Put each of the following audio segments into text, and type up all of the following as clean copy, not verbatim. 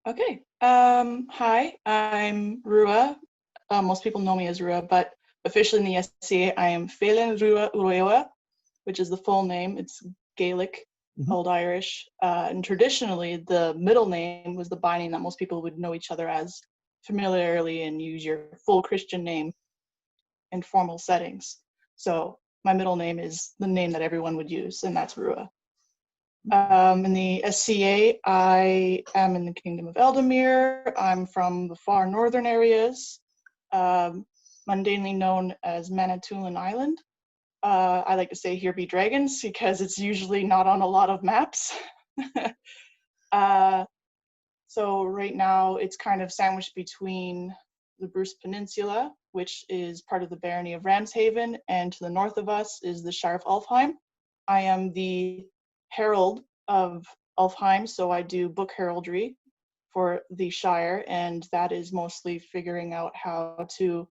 Okay. Hi, I'm Ruadh. Most people know me as Ruadh, but officially in the SCA, I am Phelan Ruadh Urewa, which is the full name. It's Gaelic, Hmm. Old Irish. And traditionally, the middle name was the binding that most people would know each other as familiarly and use your full Christian name in formal settings. So my middle name is the name that everyone would use, and that's Ruadh. In the SCA, I am in the Kingdom of Ealdormere. I'm from the far northern areas, um, mundanely known as Manitoulin Island. I like to say here be dragons because it's usually not on a lot of maps. uh, so right now it's kind of sandwiched between the Bruce Peninsula, which is part of the barony of Ramshaven, and to the north of us is the Shire of Alfheim. I am the herald of Alfheim, so I do book heraldry for the Shire, and that is mostly figuring out how to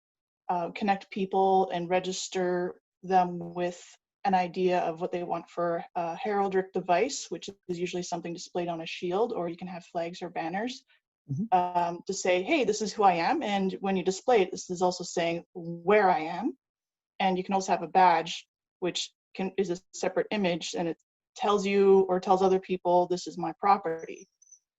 connect people and register them with an idea of what they want for a heraldic device, which is usually something displayed on a shield, or you can have flags or banners Hmm. to say, hey, this is who I am. And when you display it, this is also saying where I am. And you can also have a badge, which is a separate image, and it tells you or tells other people this is my property.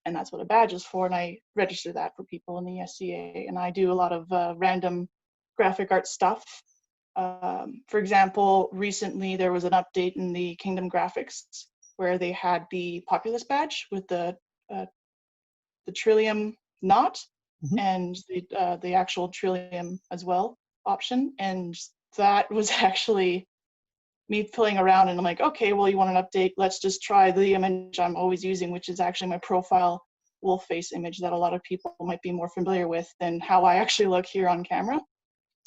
And that's what a badge is for. And I register that for people in the SCA. And I do a lot of random graphic art stuff. For example, recently there was an update in the Kingdom graphics where they had the Populous badge with uh, the Trillium knot Hmm. and the actual Trillium as well option. And that was actually me playing around, and I'm like, okay, well, you want an update? Let's just try the image I'm always using, which is actually my profile wolf face image that a lot of people might be more familiar with than how I actually look here on camera.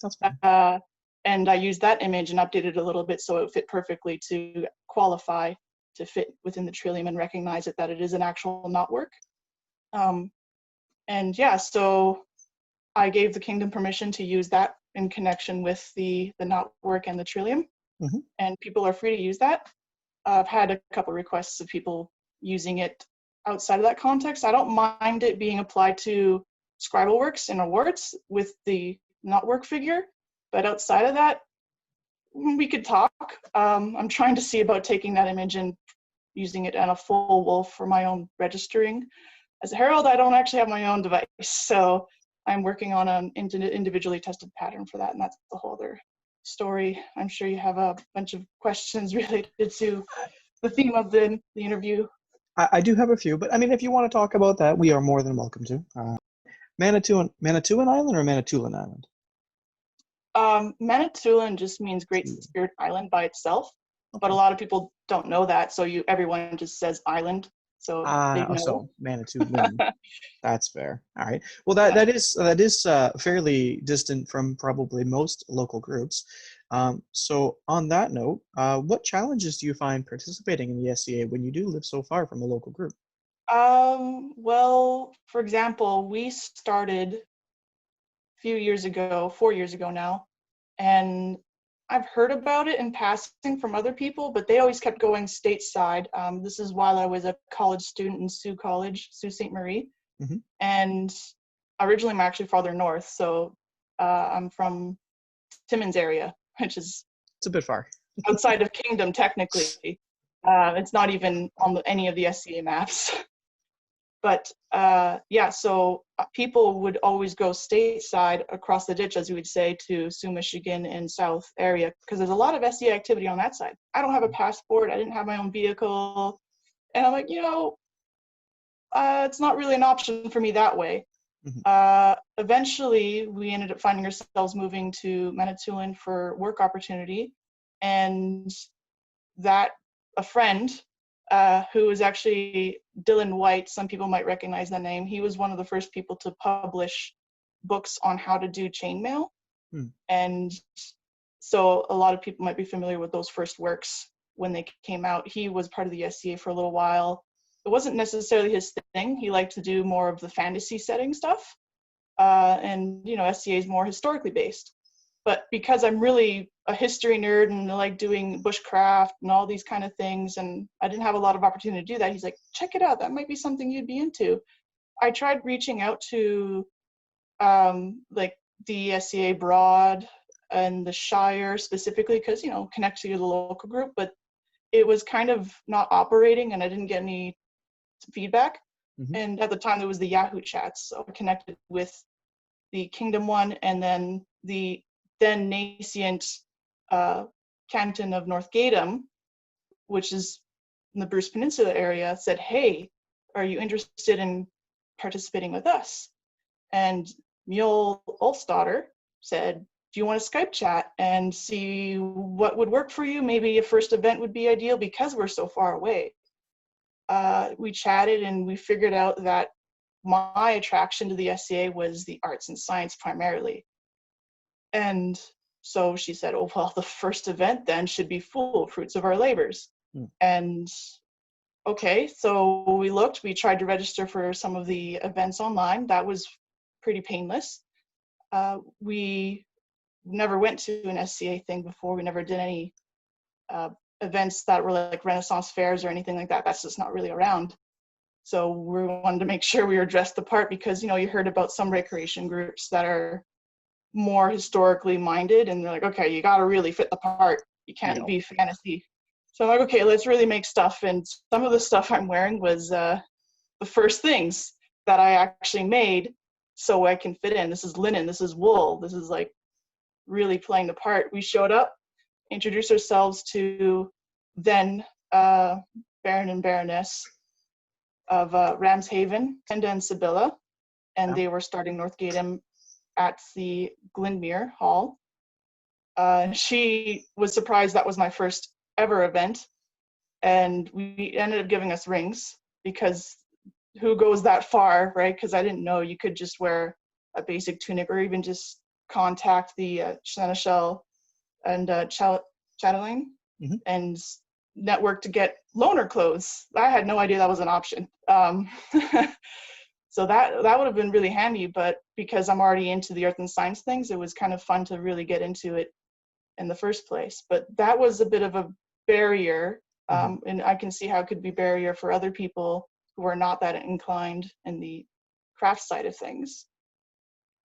That's fine. Uh, and I used that image and updated it a little bit so it fit perfectly to qualify to fit within the Trillium and recognize it that it is an actual knotwork. Um, and yeah, so I gave the Kingdom permission to use that in connection with the knotwork and the Trillium, Hmm. and people are free to use that. I've had a couple requests of people using it outside of that context. I don't mind it being applied to scribal works and awards with the knotwork figure, but outside of that, we could talk. I'm trying to see about taking that image and using it on a full wolf for my own registering. As a herald, I don't actually have my own device, so I'm working on an individually tested pattern for that, and that's a whole other story. I'm sure you have a bunch of questions related to the theme of the interview. I do have a few, but I mean, if you want to talk about that, we are more than welcome to. Manitoulin Island or Manitoulin Island? Manitoulin just means Great Spirit Island by itself, but a Okay. lot of people don't know that, so everyone just says island, so they know. So Manitoulin. That's fair. All right. Well, Yeah. that is fairly distant from probably most local groups. So on that note, what challenges do you find participating in the SCA when you do live so far from a local group? Well, for example, we started a few years ago, 4 years ago now, and I've heard about it in passing from other people, but they always kept going stateside. This is while I was a college student in Sault College, Sault Ste. Marie, Hmm. and originally I'm actually farther north, so I'm from Timmins area, which is It's a bit far. outside of Kingdom technically. It's not even on any of the SCA maps. But yeah, so people would always go stateside across the ditch, as we would say, to Sault, Michigan and South area, because there's a lot of SCA activity on that side. I don't have a passport. I didn't have my own vehicle. And I'm like, it's not really an option for me that way. Hmm. Eventually, we ended up finding ourselves moving to Manitoulin for work opportunity. And that a friend who was actually Dylon Whyte, some people might recognize that name. He was one of the first people to publish books on how to do chainmail. Hmm. And so a lot of people might be familiar with those first works when they came out. He was part of the SCA for a little while. It wasn't necessarily his thing. He liked to do more of the fantasy setting stuff. And, SCA is more historically based. But because I'm really a history nerd and I like doing bushcraft and all these kind of things, and I didn't have a lot of opportunity to do that, he's like, check it out. That might be something you'd be into. I tried reaching out to like the SCA Broad and the Shire specifically because, you know, connect to the local group, but it was kind of not operating and I didn't get any feedback. Mm-hmm. And at the time there was the Yahoo chats, so I connected with the Kingdom one, and then the then nascent canton of North Gatham, which is in the Bruce Peninsula area, said, hey, are you interested in participating with us? And Mule Ulfsdottir said, do you want to Skype chat and see what would work for you? Maybe a first event would be ideal because we're so far away. We chatted and we figured out that my attraction to the SCA was the arts and science primarily. And so she said, oh, well, the first event then should be full fruits of our labors. And okay, so we looked, we tried to register for some of the events online. That was pretty painless. We never went to an SCA thing before. We never did any events that were like Renaissance fairs or anything like that. That's just not really around. So we wanted to make sure we were dressed the part because, you know, you heard about some recreation groups that are more historically minded and they're like, okay, you got to really fit the part. You can't be fantasy. So I'm like, okay, let's really make stuff. And some of the stuff I'm wearing was the first things that I actually made so I can fit in. This is linen, this is wool, this is like really playing the part. We showed up, introduced ourselves to then Baron and Baroness of Ramshaven, Tenda and Sibylla, and they were starting North Gatham at the Glenmere Hall. She was surprised that was my first ever event, and we ended up giving us rings because who goes that far, right? Because I didn't know you could just wear a basic tunic or even just contact the Seneschal and Chatelaine and network to get loaner clothes. I had no idea that was an option. So that would have been really handy, but because I'm already into the earth and science things, it was kind of fun to really get into it in the first place. But that was a bit of a barrier, and I can see how it could be a barrier for other people who are not that inclined in the craft side of things.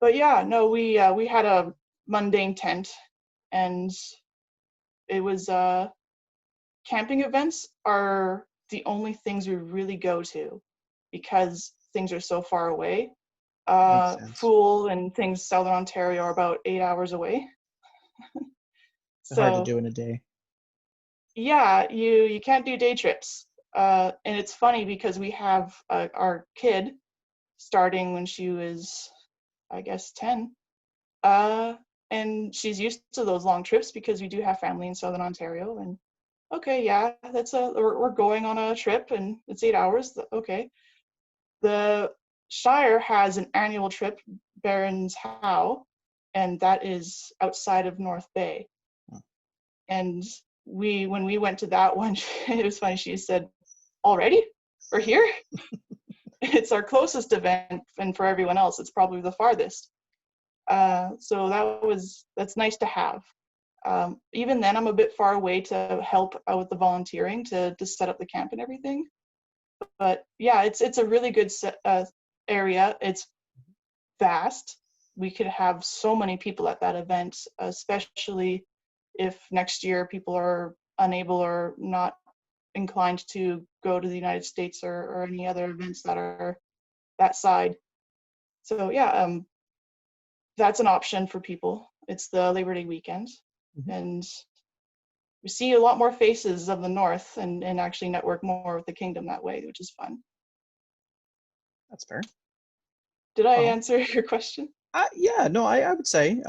But yeah, no, we had a mundane tent, and it was camping events are the only things we really go to because things are so far away. Fool and things Southern Ontario are about 8 hours away. So hard to do in a day. Yeah, you can't do day trips. And it's funny because we have our kid starting when she was, I guess, 10. And she's used to those long trips because we do have family in Southern Ontario. And okay, yeah, we're going on a trip and it's 8 hours. Okay. The Shire has an annual trip, Barron's How, and that is outside of North Bay. And when we went to that one, it was funny, she said, already? We're here? It's our closest event, and for everyone else, it's probably the farthest. So that's nice to have. Even then, I'm a bit far away to help out with the volunteering to set up the camp and everything. But yeah, it's a really good area. It's vast. We could have so many people at that event, especially if next year people are unable or not inclined to go to the United States or any other events that are that side. So yeah, that's an option for people. It's the Labor Day weekend, and we see a lot more faces of the North and actually network more with the Kingdom that way, which is fun. That's fair. Did I answer your question? Yeah, no, I would say.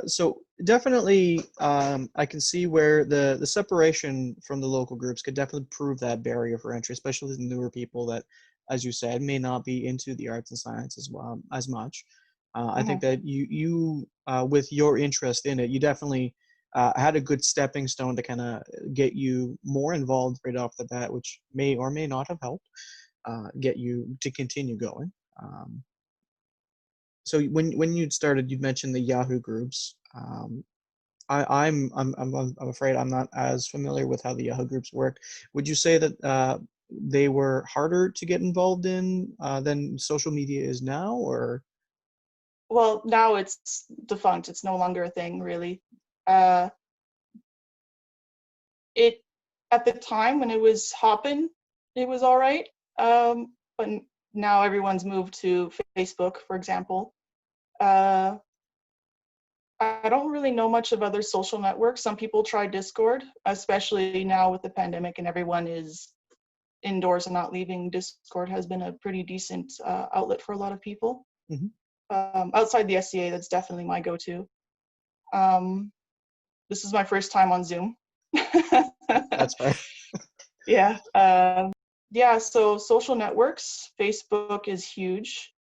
So definitely, I can see where the separation from the local groups could definitely prove that barrier for entry, especially the newer people that, as you said, may not be into the arts and science as much. I think that you with your interest in it, you definitely had a good stepping stone to kind of get you more involved right off the bat, which may or may not have helped get you to continue going. So when you'd started, you'd mentioned the Yahoo groups. I'm afraid I'm not as familiar with how the Yahoo groups work. Would you say that they were harder to get involved in than social media is now, or? Well, now it's defunct. It's no longer a thing, really. Uh, it at the time when it was hopping, it was all right. But now everyone's moved to Facebook, for example. Uh, I don't really know much of other social networks. Some people try Discord, especially now with the pandemic and everyone is indoors and not leaving. Discord has been a pretty decent outlet for a lot of people. Mhm. Outside the SCA, that's definitely my go-to. This is my first time on Zoom. That's fair. Yeah. Yeah, so social networks, Facebook is huge.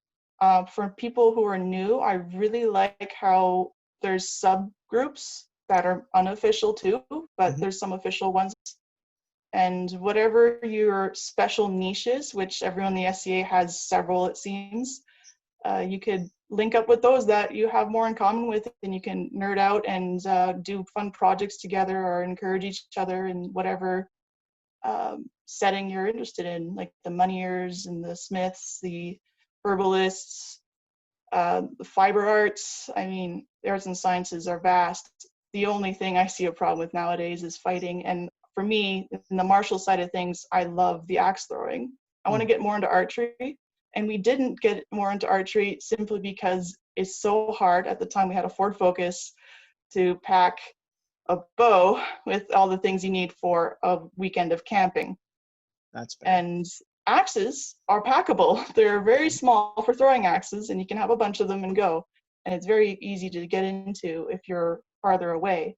For people who are new, I really like how there's subgroups that are unofficial too, but Mhm. there's some official ones. And whatever your special niches, which everyone in the SCA has several, it seems, you could link up with those that you have more in common with, and you can nerd out and do fun projects together or encourage each other in whatever setting you're interested in, like the moneyers and the smiths, the herbalists, the fiber arts. I mean, the arts and sciences are vast. The only thing I see a problem with nowadays is fighting. And for me, in the martial side of things, I love the axe throwing. I want to get more into archery. And we didn't get more into archery simply because it's so hard. At the time, we had a Ford Focus to pack a bow with all the things you need for a weekend of camping. That's fair. And axes are packable. They're very small for throwing axes, and you can have a bunch of them and go. And it's very easy to get into if you're farther away.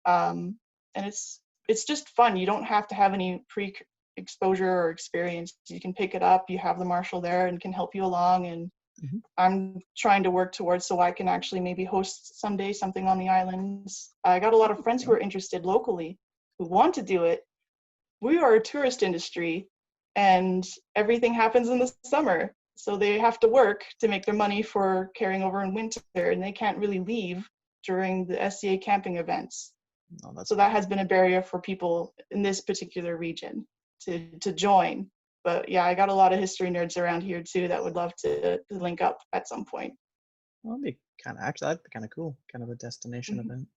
And it's just fun. You don't have to have any pre-exposure or experience. You can pick it up. You have the marshal there and can help you along. And Mhm. I'm trying to work towards so I can actually maybe host someday something on the islands. I got a lot of friends who are interested locally who want to do it. We are a tourist industry and everything happens in the summer. So they have to work to make their money for carrying over in winter, and they can't really leave during the SCA camping events. No, that's So that fair. has been a barrier for people in this particular region to join. But yeah, I got a lot of history nerds around here too that would love to link up at some point. Well, that'd be kind of actually that'd be kind of cool, kind of a destination Mhm. event.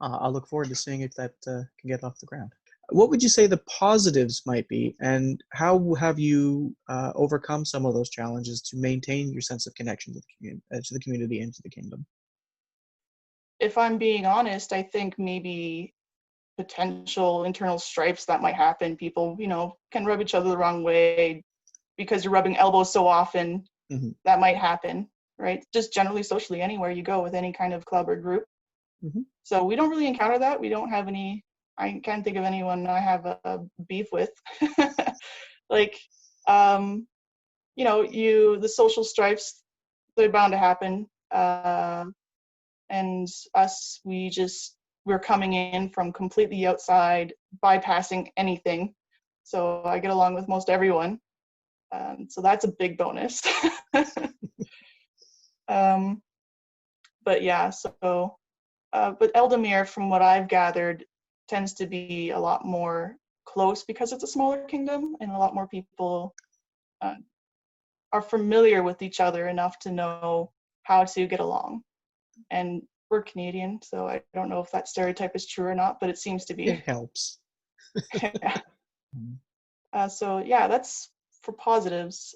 I'll look forward to seeing if that can get off the ground. What would you say the positives might be, and how have you overcome some of those challenges to maintain your sense of connection to the community and to the kingdom? If I'm being honest, I think maybe potential internal stripes that might happen. People, can rub each other the wrong way because you're rubbing elbows so often. Hmm. That might happen, right? Just generally socially, anywhere you go with any kind of club or group. Hmm. So we don't really encounter that. We don't have any. I can't think of anyone I have a beef with. Like, the social stripes, they're bound to happen. And us, we're coming in from completely outside, bypassing anything. So I get along with most everyone. So that's a big bonus. um, but yeah, but Ealdormere, from what I've gathered, tends to be a lot more close because it's a smaller kingdom, and a lot more people uh, are familiar with each other enough to know how to get along. And we're Canadian, so I don't know if that stereotype is true or not, but it seems to be. It helps. Yeah. Mhm. So yeah, that's for positives.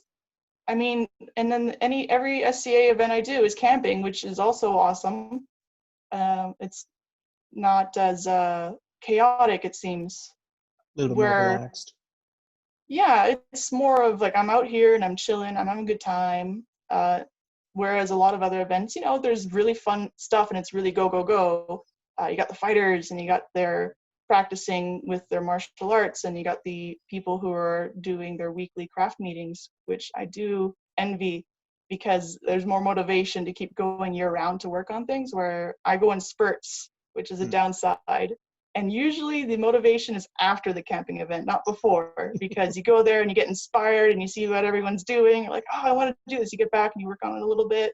I mean, and then every SCA event I do is camping, which is also awesome. It's not as chaotic, it seems. A little bit more Where, relaxed. yeah, it's more of like I'm out here and I'm chilling, I'm having a good time. Whereas a lot of other events, there's really fun stuff and it's really go, go, go. You got the fighters and you got their practicing with their martial arts, and you got the people who are doing their weekly craft meetings, which I do envy because there's more motivation to keep going year round to work on things, where I go in spurts, which is a Mm. downside. And usually the motivation is after the camping event, not before, because you go there and you get inspired and you see what everyone's doing. You're like, oh, I want to do this. You get back and you work on it a little bit.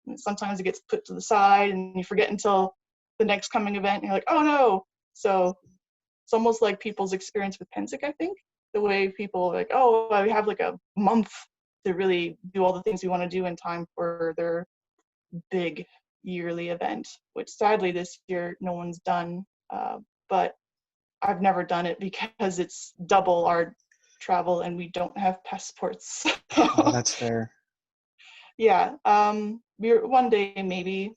And sometimes it gets put to the side and you forget until the next coming event. And you're like, oh no. So it's almost like people's experience with Pensick, I think. the way people like, oh, we have like a month to really do all the things we want to do in time for their big yearly event, which sadly this year no one's done. But I've never done it because it's double our travel and we don't have passports. Oh, that's fair. Yeah, we're one day maybe.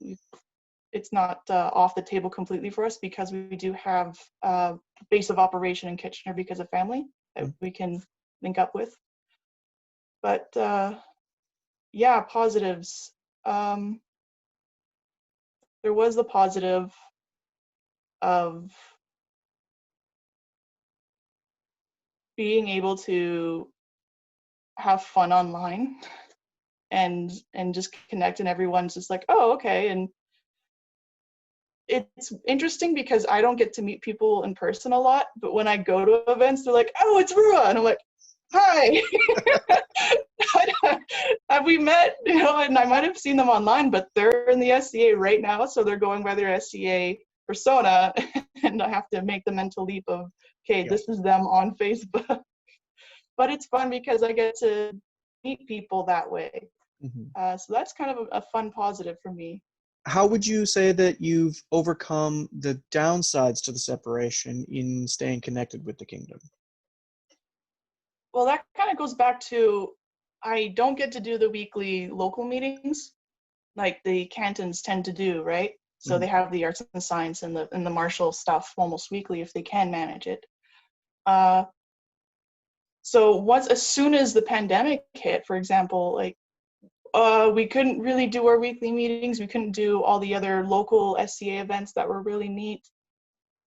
It's not off the table completely for us because we do have base of operation in Kitchener because of family that we can link up with. But yeah, positives. There was the positive of being able to have fun online and just connect, and everyone's just like, oh, okay. And it's interesting because I don't get to meet people in person a lot, but when I go to events, they're like, oh, it's Ruadh. And I'm like, hi. Have we met? You know, and I might have seen them online, but they're in the SCA right now, so they're going by their SCA persona, and I have to make the mental leap of, okay, this is them on Facebook. But it's fun because I get to meet people that way. So that's kind of a fun positive for me. How would you say that you've overcome the downsides to the separation in staying connected with the kingdom? Well, that kind of goes back to I don't get to do the weekly local meetings like the cantons tend to do, right? So they have the arts and science and the martial stuff almost weekly if they can manage it. So as soon as the pandemic hit, for example, like we couldn't really do our weekly meetings. We couldn't do all the other local SCA events that were really neat.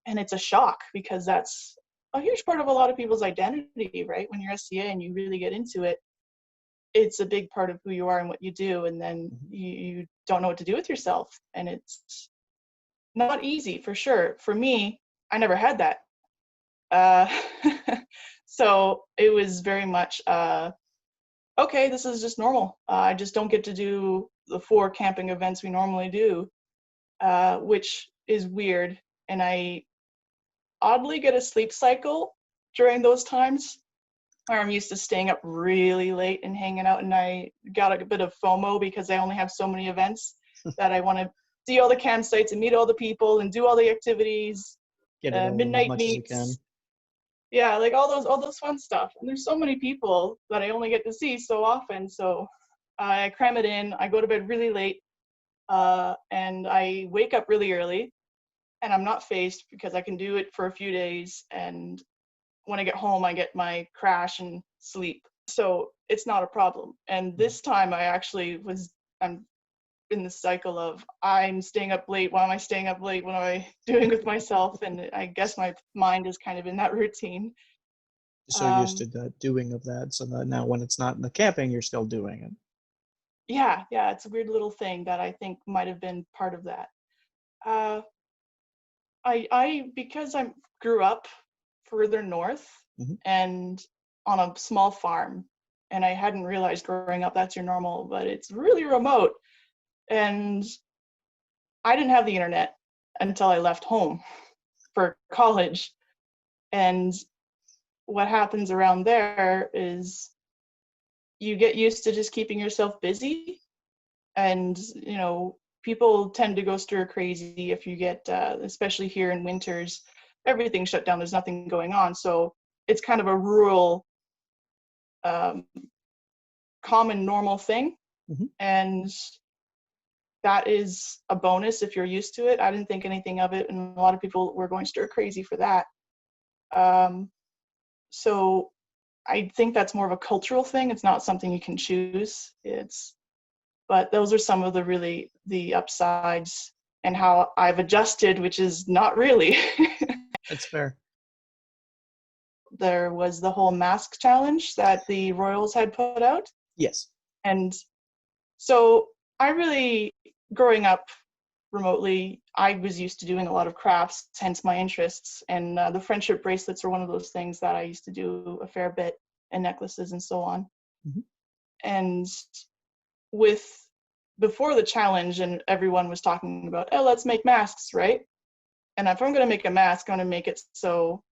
And it's a shock because that's a huge part of a lot of people's identity, right? When you're SCA and you really get into it, it's a big part of who you are and what you do. And then you don't know what to do with yourself. And it's not easy for sure. For me, I never had that. So it was very much, okay, this is just normal. I just don't get to do the 4 camping events we normally do, which is weird. And I oddly get a sleep cycle during those times where I'm used to staying up really late and hanging out, and I got a bit of FOMO because I only have so many events that I want to see all the campsites and meet all the people and do all the activities, Get it all in as midnight much as you can. meets. Yeah, like all those fun stuff. And there's so many people that I only get to see so often. So I cram it in. I go to bed really late, and I wake up really early. And I'm not phased because I can do it for a few days. And when I get home, I get my crash and sleep. So it's not a problem. And this time I'm in the cycle of I'm staying up late. Why am I staying up late? What am I doing with myself? And I guess my mind is kind of in that routine. So used to the doing of that, so that now when it's not in the camping, you're still doing it. Yeah, it's a weird little thing that I think might have been part of that. I because I grew up further north and on a small farm, and I hadn't realized growing up that's your normal, but it's really remote. And I didn't have the internet until I left home for college. And what happens around there is you get used to just keeping yourself busy. And, you know, people tend to go stir crazy if you get, especially here in winters, everything's shut down. There's nothing going on. So it's kind of a rural, common, normal thing. And that is a bonus if you're used to it. I didn't think anything of it, and a lot of people were going stir crazy for that. So I think that's more of a cultural thing. It's not something you can choose. But those are some of the upsides and how I've adjusted, which is not really. That's fair. There was the whole mask challenge that the Royals had put out. Yes. And so growing up remotely, I was used to doing a lot of crafts, hence my interests. And the friendship bracelets are one of those things that I used to do a fair bit, and necklaces and so on. And before the challenge, and everyone was talking about, oh, let's make masks, right? And if I'm going to make a mask, I'm going to make it so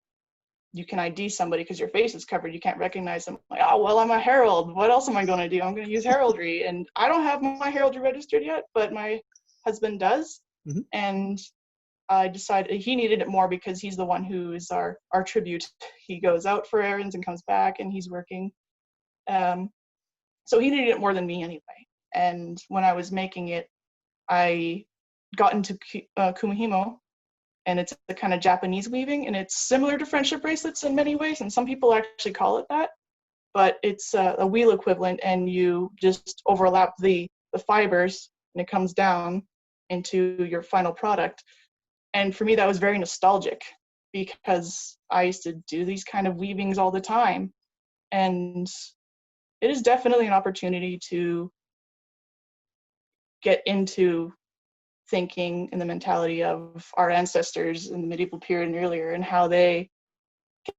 you can ID somebody because your face is covered. You can't recognize them. Like, oh, well, I'm a herald. What else am I going to do? I'm going to use heraldry. And I don't have my heraldry registered yet, but my husband does. Mhm. And I decided he needed it more because he's the one who is our tribute. He goes out for errands and comes back, and he's working. So he needed it more than me anyway. And when I was making it, I got into kumihimo, and it's the kind of Japanese weaving, and it's similar to friendship bracelets in many ways, and some people actually call it that, but it's a wheel equivalent, and you just overlap the fibers, and it comes down into your final product. And for me, that was very nostalgic because I used to do these kind of weavings all the time, and it is definitely an opportunity to get into thinking in the mentality of our ancestors in the medieval period and earlier, and how they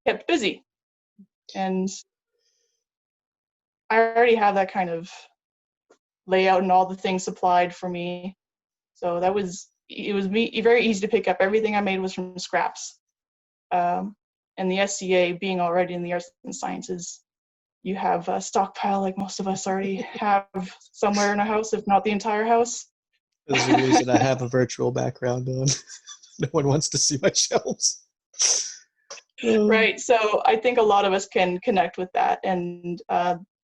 kept busy. And I already have that kind of layout and all the things supplied for me. So it was very easy to pick up. Everything I made was from scraps. And the SCA being already in the arts and sciences, you have a stockpile like most of us already have somewhere in a house, if not the entire house. There's a reason I have a virtual background on. No one wants to see my shelves. Right. So I think a lot of us can connect with that, and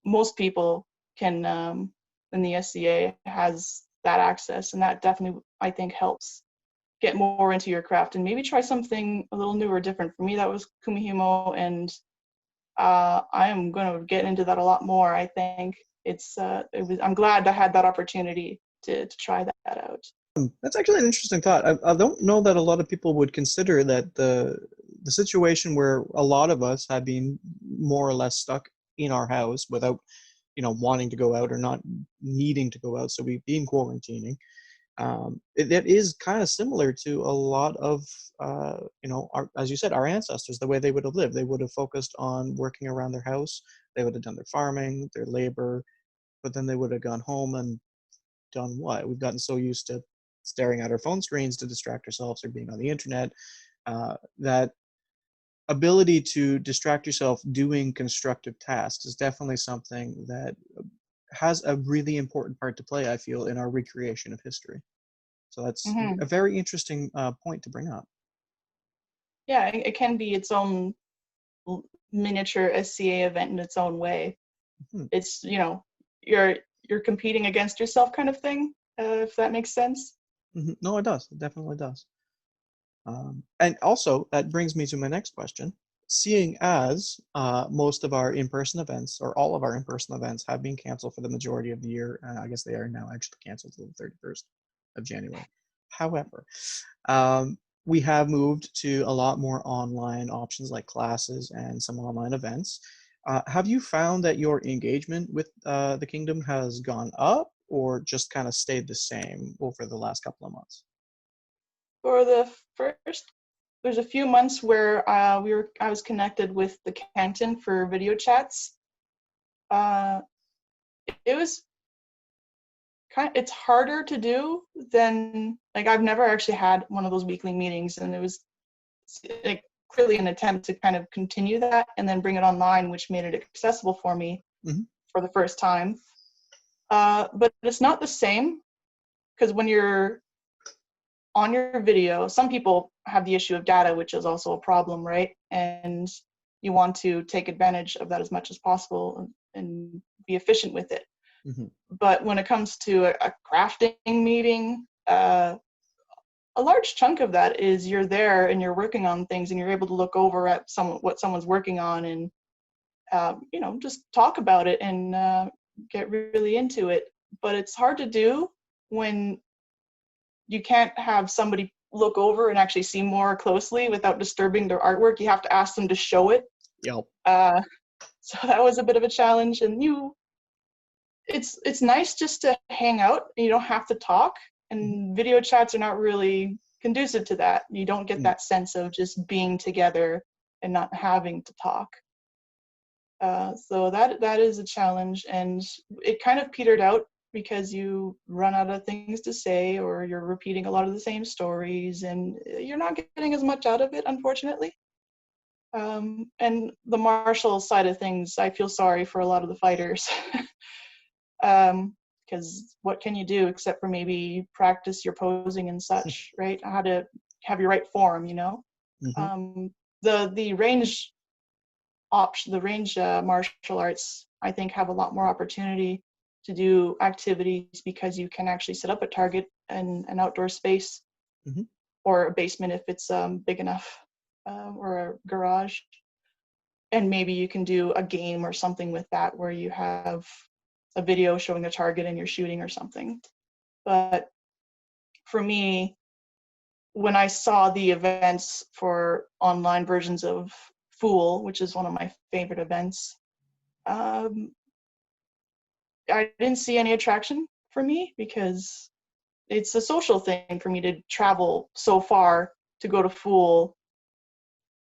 most people can, in the SCA has that access, and that definitely, I think, helps get more into your craft and maybe try something a little new or different. For me, that was kumihimo, and I am going to get into that a lot more. I think I'm glad I had that opportunity to try that out. That's actually an interesting thought. I don't know that a lot of people would consider that the situation where a lot of us have been more or less stuck in our house without, wanting to go out or not needing to go out. So we've been quarantining. It is kind of similar to a lot of, as you said, our ancestors, the way they would have lived. They would have focused on working around their house. They would have done their farming, their labor, but then they would have gone home and done what? We've gotten so used to staring at our phone screens to distract ourselves or being on the internet, that ability to distract yourself doing constructive tasks is definitely something that has a really important part to play, I feel, in our recreation of history. So that's Mm-hmm. a very interesting point to bring up. Yeah, it can be its own miniature SCA event in its own way. Mm-hmm. It's, you're competing against yourself kind of thing, if that makes sense. Mm-hmm. No, it does. It definitely does. And also, that brings me to my next question. Seeing as most of our in-person events, or all of our in-person events, have been canceled for the majority of the year, I guess they are now actually canceled till the 31st of January. However, we have moved to a lot more online options like classes and some online events. Have you found that your engagement with the Kingdom has gone up or just kind of stayed the same over the last couple of months? For the first, there's a few months where I was connected with the canton for video chats. It was it's harder to do than, like, I've never actually had one of those weekly meetings, and it was like clearly an attempt to kind of continue that and then bring it online, which made it accessible for me for the first time. But it's not the same, because when you're on your video, some people have the issue of data, which is also a problem, right? And you want to take advantage of that as much as possible and be efficient with it. Mm-hmm. But when it comes to a crafting meeting, a large chunk of that is you're there and you're working on things, and you're able to look over at what someone's working on, and just talk about it and get really into it. But it's hard to do when you can't have somebody look over and actually see more closely without disturbing their artwork. You have to ask them to show it. Yep. So that was a bit of a challenge, and it's nice just to hang out and you don't have to talk, and video chats are not really conducive to that. You don't get that sense of just being together and not having to talk. So that is a challenge, and it kind of petered out because you run out of things to say, or you're repeating a lot of the same stories, and you're not getting as much out of it, unfortunately. And the martial side of things, I feel sorry for a lot of the fighters. Because what can you do except for maybe practice your posing and such, right? How to have your right form, you know? Mm-hmm. The range the range martial arts, I think, have a lot more opportunity to do activities because you can actually set up a target in an outdoor space, Mm-hmm. or a basement if it's big enough, or a garage. And maybe you can do a game or something with that where you have a video showing a target and you're shooting or something. But for me, when I saw the events for online versions of Fool, which is one of my favorite events, um, I didn't see any attraction for me because it's a social thing for me to travel so far to go to Fool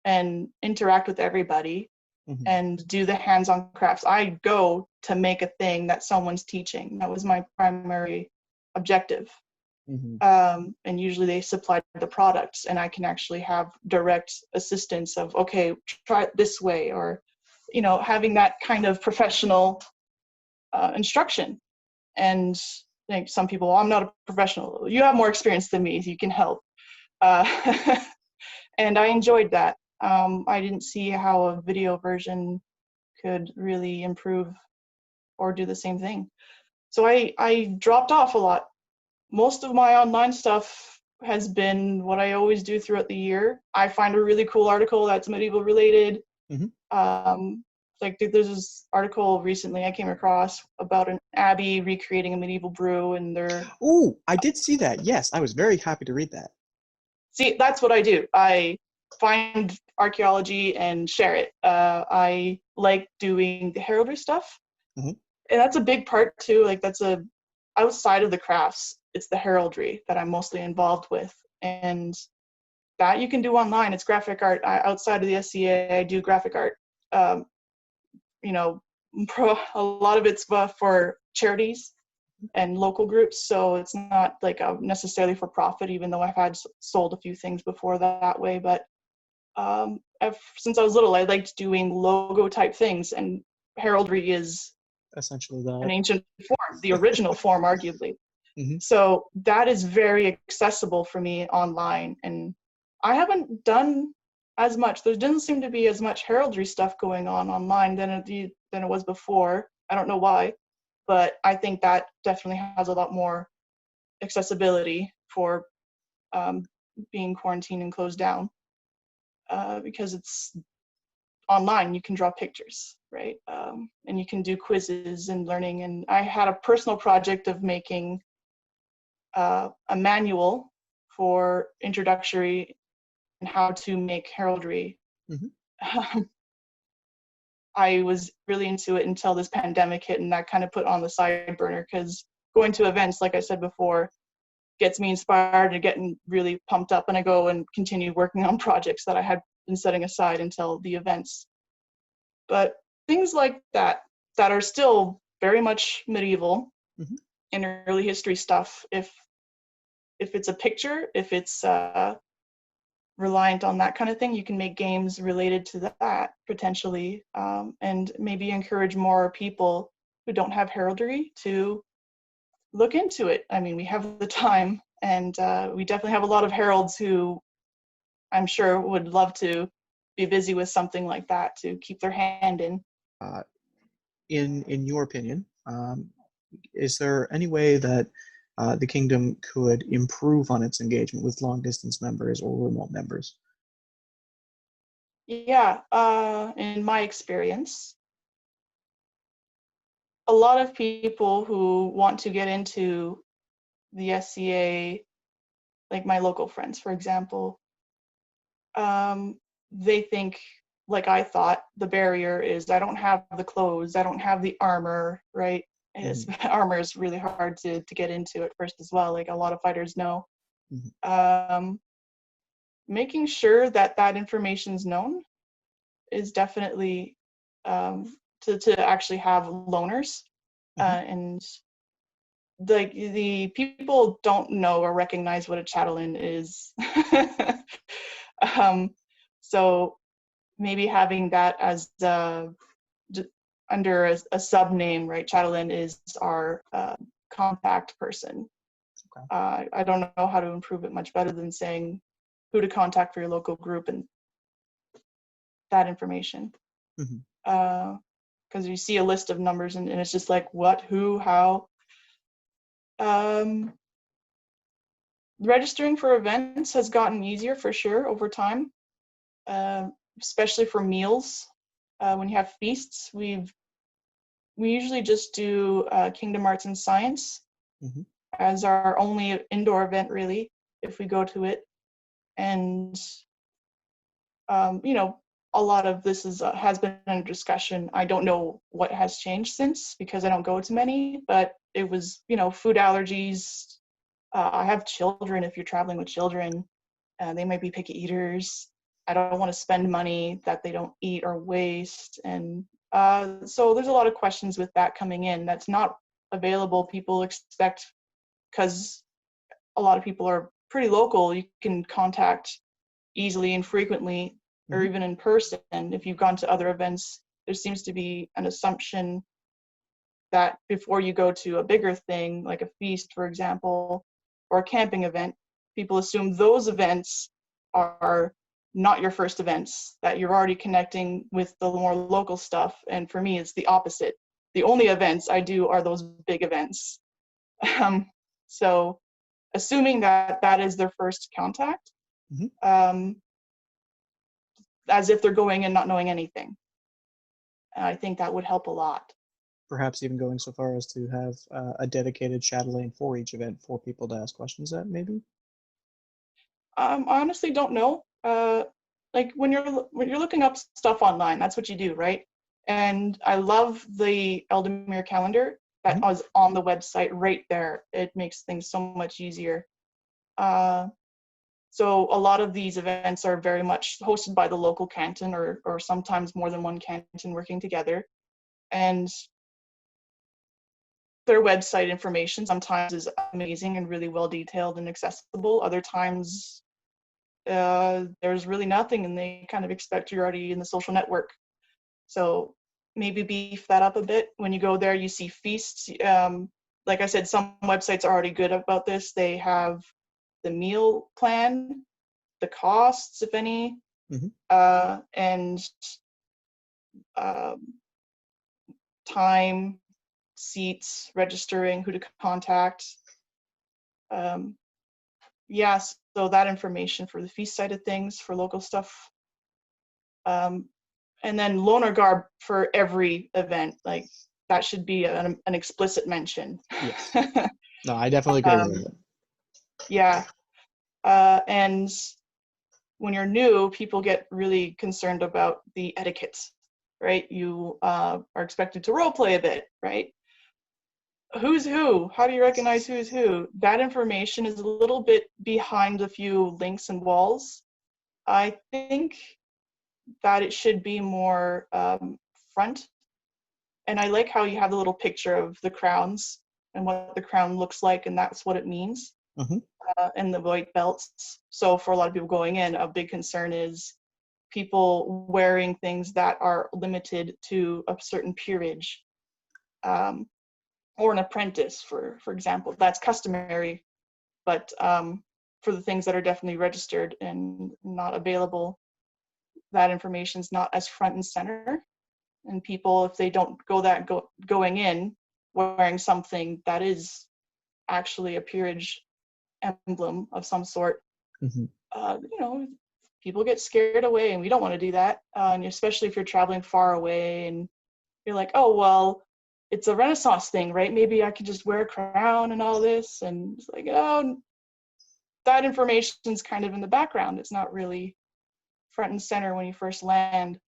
and interact with everybody Mm-hmm. and do the hands-on crafts. I go to make a thing that someone's teaching. That was my primary objective. Mm-hmm. And usually they supply the products and I can actually have direct assistance of, okay, try it this way, or, you know, having that kind of professional instruction. And like some people, well, I'm not a professional. You have more experience than me, so you can help. Uh, and I enjoyed that. I didn't see how a video version could really improve or do the same thing. So I dropped off a lot. Most of my online stuff has been what I always do throughout the year. I find a really cool article that's medieval related. Mm-hmm. Like there's this article recently I came across about an abbey recreating a medieval brew, and they're Oh, I did see that. Yes, I was very happy to read that. see, that's what I do. I find archaeology and share it. I like doing the heraldry stuff, Mm-hmm. and that's a big part too. Like that's a outside of the crafts, it's the heraldry that I'm mostly involved with, and that you can do online. It's graphic art. Outside of the SCA, I do graphic art. Um, you know, a lot of it's for charities and local groups, so it's not like necessarily for profit, even though I've had sold a few things before that way. But since I was little, I liked doing logo type things, and heraldry is Essentially an that. ancient form, the original form, arguably. Mm-hmm. So that is very accessible for me online, and I haven't done as much. There doesn't seem to be as much heraldry stuff going on online than it was before. I don't know why, but I think that definitely has a lot more accessibility for being quarantined and closed down, because it's online. You can draw pictures, right? And you can do quizzes and learning. And I had a personal project of making a manual for introductory and how to make heraldry. Mm-hmm. I was really into it until this pandemic hit, and that kind of put on the side burner because going to events, like I said before, gets me inspired and getting really pumped up, and I go and continue working on projects that I had been setting aside until the events. But things like that are still very much medieval Mm-hmm. and early history stuff. If it's a picture, if it's reliant on that kind of thing, you can make games related to that potentially, and maybe encourage more people who don't have heraldry to look into it. I mean, we have the time, and we definitely have a lot of heralds who I'm sure would love to be busy with something like that to keep their hand in. Uh, in your opinion, is there any way that the kingdom could improve on its engagement with long distance members or remote members? Yeah, in my experience, a lot of people who want to get into the SCA, like my local friends, for example, they think, like I thought, the barrier is I don't have the clothes, I don't have the armor, right? Mm-hmm. Armor is really hard to get into at first as well, like a lot of fighters know. Mm-hmm. Making sure that that information is known is definitely to actually have loaners, Mm-hmm. and the people don't know or recognize what a chatelaine is. um, so maybe having that as under a sub name, right? Chatelaine is our contact person. Okay. I don't know how to improve it much better than saying who to contact for your local group and that information. Because you see a list of numbers and it's just like what, who, how. Registering for events has gotten easier for sure over time, especially for meals. When you have feasts, we usually just do Kingdom Arts and Science as our only indoor event, really, if we go to it. And you know, a lot of this has been under discussion. I don't know what has changed since because I don't go to many, but it was, you know, food allergies. I have children. If you're traveling with children, they might be picky eaters. I don't want to spend money that they don't eat or waste. And so there's a lot of questions with that coming in that's not available. People expect, because a lot of people are pretty local, you can contact easily and frequently, or even in person. If you've gone to other events, there seems to be an assumption that before you go to a bigger thing, like a feast, for example, or a camping event, people assume those events are not your first events, that you're already connecting with the more local stuff. And for me, it's the opposite. The only events I do are those big events. So assuming that that is their first contact, as if they're going and not knowing anything. And I think that would help a lot. Perhaps even going so far as to have a dedicated chatelaine for each event for people to ask questions at, maybe? I honestly don't know. Like when you're looking up stuff online, that's what you do, right? And I love the Ealdormere calendar that was on the website right there. It makes things so much easier. So a lot of these events are very much hosted by the local canton or sometimes more than one canton working together. And their website information sometimes is amazing and really well detailed and accessible. Other times there's really nothing and they kind of expect you're already in the social network. So maybe beef that up a bit. When you go there, you see feasts. Like I said, some websites are already good about this. They have the meal plan, the costs, if any, and time, seats, registering, who to contact. Yes, so that information for the feast side of things, for local stuff. And then loaner garb for every event, like that should be an explicit mention. Yes. No, I definitely agree with it. Yeah. And when you're new, people get really concerned about the etiquette, right? You are expected to role play a bit, right? Who's who? How do you recognize who's who? That information is a little bit behind a few links and walls. I think that it should be more front. And I like how you have the little picture of the crowns and what the crown looks like, and that's what it means. And the white belts. So for a lot of people going in, a big concern is people wearing things that are limited to a certain peerage, or an apprentice, for example. That's customary, but for the things that are definitely registered and not available, that information is not as front and center. And people, if they don't going in wearing something that is actually a peerage emblem of some sort, you know, people get scared away, and we don't want to do that. And especially if you're traveling far away and you're like, oh, well, it's a Renaissance thing, right? Maybe I could just wear a crown and all this. And it's like, oh, that information's kind of in the background. It's not really front and center when you first land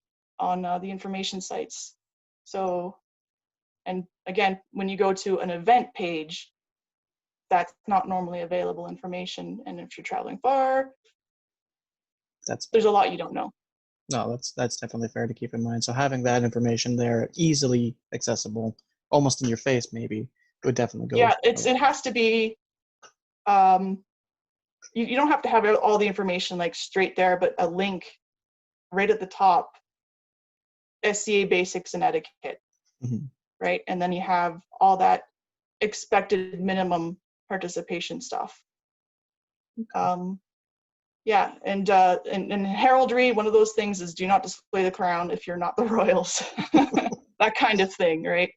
on the information sites. So, and again, when you go to an event page, that's not normally available information. And if you're traveling far, there's a lot you don't know. No, that's definitely fair to keep in mind. So having that information there easily accessible, almost in your face, maybe, would definitely go. Yeah, it has to be. You don't have to have all the information like straight there, but a link right at the top SCA basics and etiquette, Mm-hmm. right? And then you have all that expected minimum participation stuff. Yeah, and heraldry, one of those things is do not display the crown if you're not the royals. That kind of thing, right?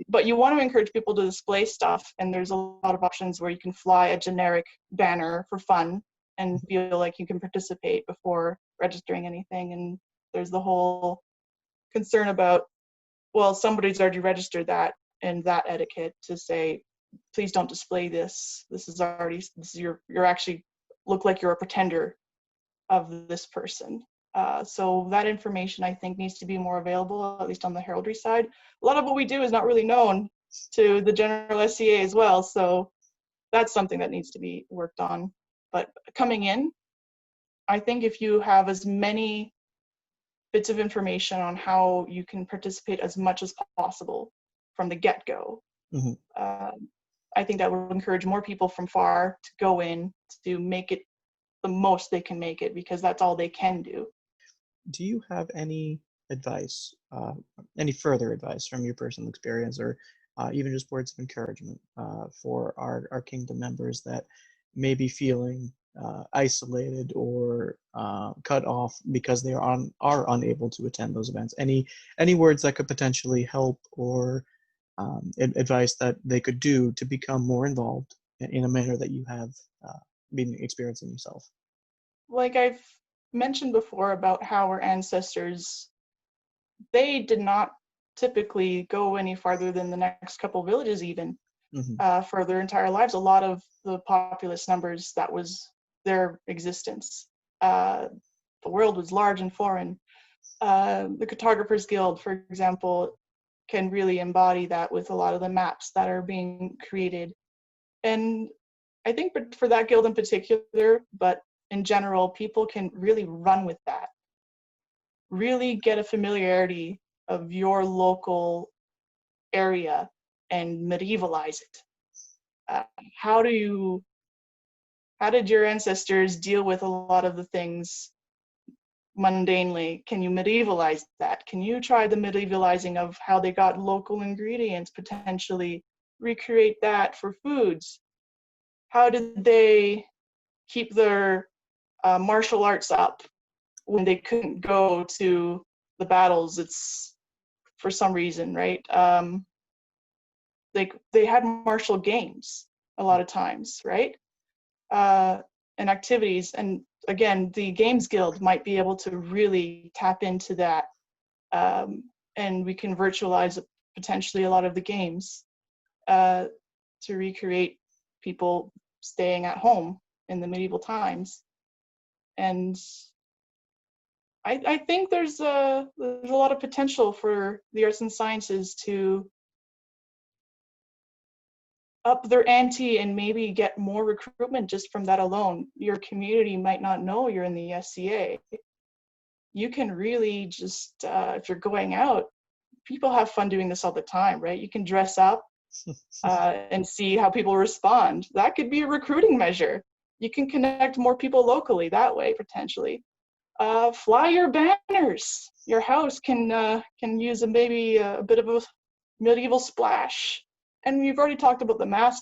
But you want to encourage people to display stuff, and there's a lot of options where you can fly a generic banner for fun and feel like you can participate before registering anything. And there's the whole concern about, well, somebody's already registered that, and that etiquette to say, please don't display this. This is you're actually look like you're a pretender of this person. So that information, I think, needs to be more available, at least on the heraldry side. A lot of what we do is not really known to the general SCA as well, so that's something that needs to be worked on. But coming in, I think if you have as many bits of information on how you can participate as much as possible from the get-go, I think that will encourage more people from far to go in to make it the most they can make it, because that's all they can do. Do you have any advice, any further advice from your personal experience, or even just words of encouragement for our kingdom members that may be feeling isolated or cut off because they are unable to attend those events? Any words that could potentially help, or advice that they could do to become more involved in a manner that you have been experiencing yourself? Like I've mentioned before about how our ancestors, they did not typically go any farther than the next couple villages even for their entire lives. A lot of the populace numbers, that was their existence. The world was large and foreign. The Cartographers Guild, for example, can really embody that with a lot of the maps that are being created. And I think for that guild in particular, but in general, people can really run with that. Really get a familiarity of your local area and medievalize it. How did your ancestors deal with a lot of the things mundanely? Can you medievalize that? Can you try the medievalizing of how they got local ingredients, potentially recreate that for foods? How did they keep their martial arts up when they couldn't go to the battles? It's for some reason, right? They had martial games a lot of times, right? And activities. And again, the Games Guild might be able to really tap into that. And we can virtualize potentially a lot of the games to recreate people staying at home in the medieval times. And I think there's a lot of potential for the arts and sciences to up their ante and maybe get more recruitment just from that alone. Your community might not know you're in the SCA. You can really just, if you're going out, people have fun doing this all the time, right? You can dress up and see how people respond. That could be a recruiting measure. You can connect more people locally that way, potentially. Fly your banners. Your house can use maybe a bit of a medieval splash. And we've already talked about the mask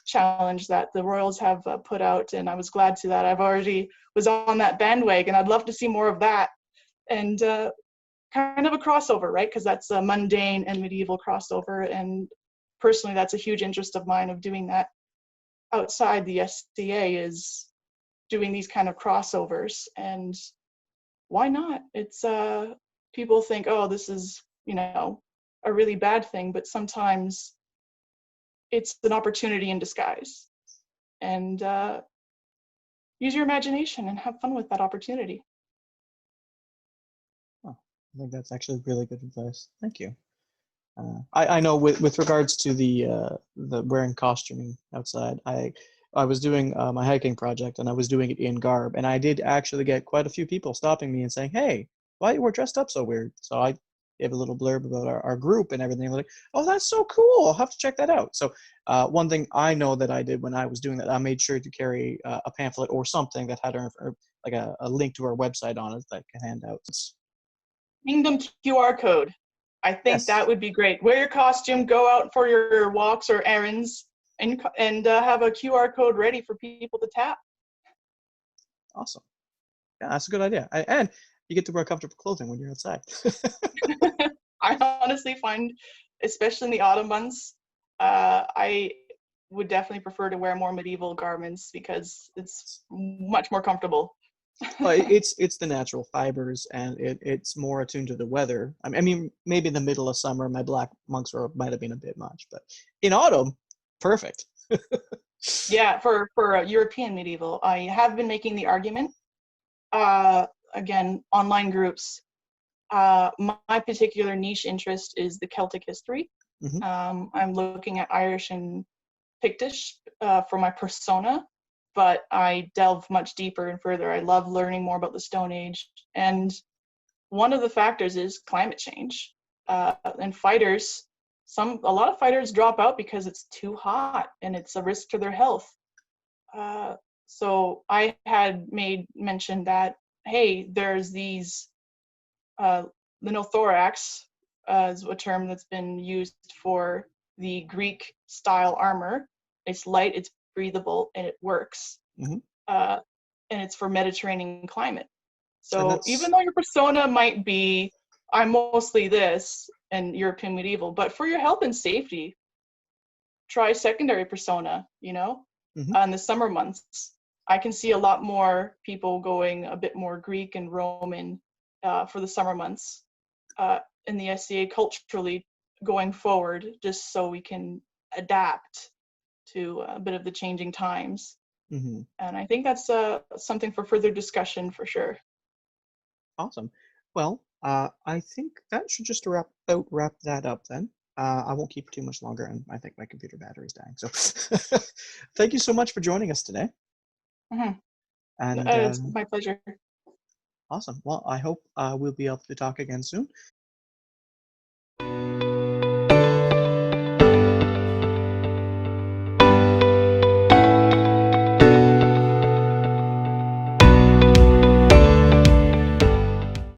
challenge that the Royals have put out, and I was glad to that. I've already was on that bandwagon. I'd love to see more of that, and kind of a crossover, right? Because that's a mundane and medieval crossover, and personally, that's a huge interest of mine of doing that outside the SCA, is doing these kind of crossovers. And why not? It's people think, oh, this is, a really bad thing, but sometimes it's an opportunity in disguise. And use your imagination and have fun with that opportunity. Oh, I think that's actually really good advice. Thank you. I know with regards to the wearing costuming outside, I was doing my hiking project, and I was doing it in garb, and I did actually get quite a few people stopping me and saying, "Hey, why you were dressed up so weird?" So I gave a little blurb about our group and everything. Like, "Oh, that's so cool! I'll have to check that out." So one thing I know that I did when I was doing that, I made sure to carry a pamphlet or something that had like a link to our website on it that I can hand out. Kingdom QR code. I think that Yes. would be great. Wear your costume, go out for your walks or errands, and have a QR code ready for people to tap. Awesome. Yeah, that's a good idea. And you get to wear comfortable clothing when you're outside. I honestly find, especially in the autumn months, I would definitely prefer to wear more medieval garments because it's much more comfortable. Well, it's the natural fibers, and it's more attuned to the weather. I mean, maybe in the middle of summer, my black monk's robe might have been a bit much, but in autumn, perfect. Yeah, for European medieval, I have been making the argument. Again, online groups. My particular niche interest is the Celtic history. Hmm. I'm looking at Irish and Pictish for my persona, but I delve much deeper and further. I love learning more about the Stone Age, and one of the factors is climate change. And fighters, a lot of fighters drop out because it's too hot and it's a risk to their health. Uh, so I had made mention that, hey, there's these linothorax, is a term that's been used for the Greek style armor. It's light, it's breathable, and it works. Hmm. Uh, and it's for Mediterranean climate. And So even that's though your persona might be, I'm mostly this and European medieval, but for your health and safety, try secondary persona, hmm. in the summer months. I can see a lot more people going a bit more Greek and Roman for the summer months in the SCA culturally going forward, just so we can adapt to a bit of the changing times. Hmm. And I think that's something for further discussion for sure. Awesome. Well, I think that should just wrap that up then. I won't keep it too much longer, and I think my computer battery's dying. So, thank you so much for joining us today. Hmm. And It's my pleasure. awesome. Well, I hope we'll be able to talk again soon.